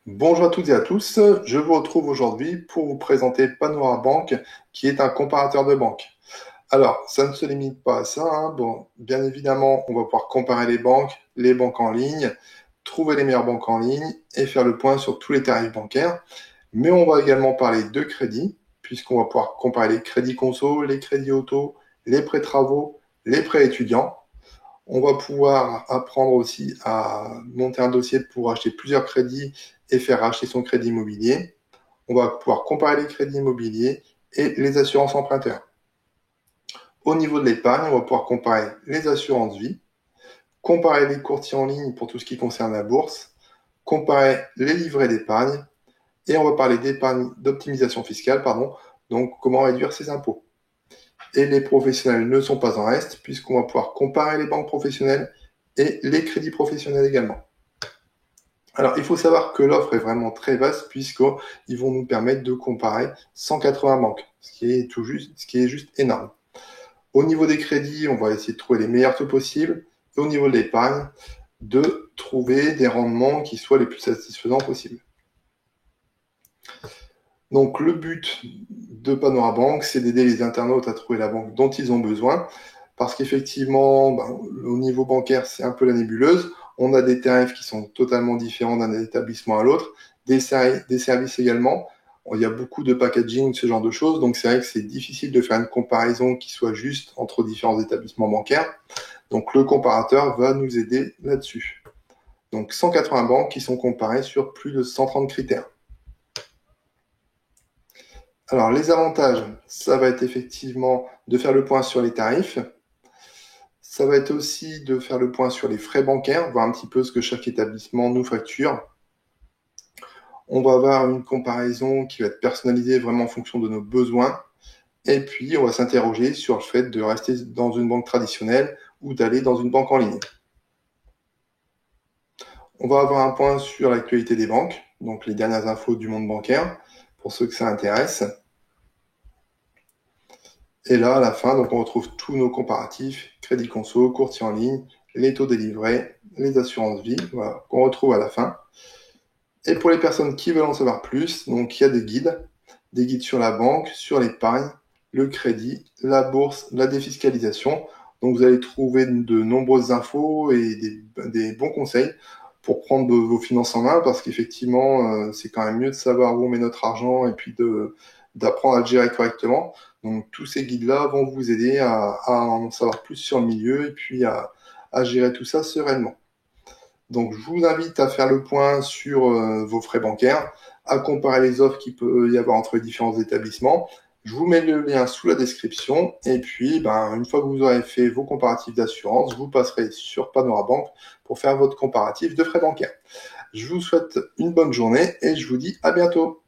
Bonjour à toutes et à tous, je vous retrouve aujourd'hui pour vous présenter Panora Bank, qui est un comparateur de banque. Alors, ça ne se limite pas à ça, hein. Bon, bien évidemment, on va pouvoir comparer les banques en ligne, trouver les meilleures banques en ligne et faire le point sur tous les tarifs bancaires. Mais on va également parler de crédit, puisqu'on va pouvoir comparer les crédits conso, les crédits auto, les prêts travaux, les prêts étudiants. On va pouvoir apprendre aussi à monter un dossier pour acheter plusieurs crédits et faire racheter son crédit immobilier. On va pouvoir comparer les crédits immobiliers et les assurances emprunteurs. Au niveau de l'épargne, on va pouvoir comparer les assurances vie, comparer les courtiers en ligne pour tout ce qui concerne la bourse, comparer les livrets d'épargne et on va parler d'épargne d'optimisation fiscale, pardon, donc comment réduire ses impôts. Et les professionnels ne sont pas en reste puisqu'on va pouvoir comparer les banques professionnelles et les crédits professionnels également. Alors, il faut savoir que l'offre est vraiment très vaste puisqu'ils vont nous permettre de comparer 180 banques, ce qui est juste énorme. Au niveau des crédits, on va essayer de trouver les meilleurs taux possibles. Et au niveau de l'épargne, de trouver des rendements qui soient les plus satisfaisants possibles. Donc, le but de Panora Bank, c'est d'aider les internautes à trouver la banque dont ils ont besoin. Parce qu'effectivement, au niveau bancaire, c'est un peu la nébuleuse. On a des tarifs qui sont totalement différents d'un établissement à l'autre, des services également. Il y a beaucoup de packaging, ce genre de choses, donc c'est vrai que c'est difficile de faire une comparaison qui soit juste entre différents établissements bancaires. Donc le comparateur va nous aider là-dessus. Donc 180 banques qui sont comparées sur plus de 130 critères. Alors les avantages, ça va être effectivement de faire le point sur les tarifs. Ça va être aussi de faire le point sur les frais bancaires, voir un petit peu ce que chaque établissement nous facture. On va avoir une comparaison qui va être personnalisée vraiment en fonction de nos besoins. Et puis, on va s'interroger sur le fait de rester dans une banque traditionnelle ou d'aller dans une banque en ligne. On va avoir un point sur l'actualité des banques, donc les dernières infos du monde bancaire, pour ceux que ça intéresse. Et là, à la fin, donc on retrouve tous nos comparatifs, crédit conso, courtier en ligne, les taux délivrés, les assurances vie, voilà, qu'on retrouve à la fin. Et pour les personnes qui veulent en savoir plus, donc il y a des guides sur la banque, sur l'épargne, le crédit, la bourse, la défiscalisation. Donc vous allez trouver de nombreuses infos et des bons conseils pour prendre vos finances en main parce qu'effectivement, c'est quand même mieux de savoir où on met notre argent et puis d'apprendre à le gérer correctement. Donc tous ces guides-là vont vous aider à en savoir plus sur le milieu et puis à gérer tout ça sereinement. Donc, je vous invite à faire le point sur vos frais bancaires, à comparer les offres qu'il peut y avoir entre les différents établissements. Je vous mets le lien sous la description. Et puis, une fois que vous aurez fait vos comparatifs d'assurance, vous passerez sur Panora Bank pour faire votre comparatif de frais bancaires. Je vous souhaite une bonne journée et je vous dis à bientôt.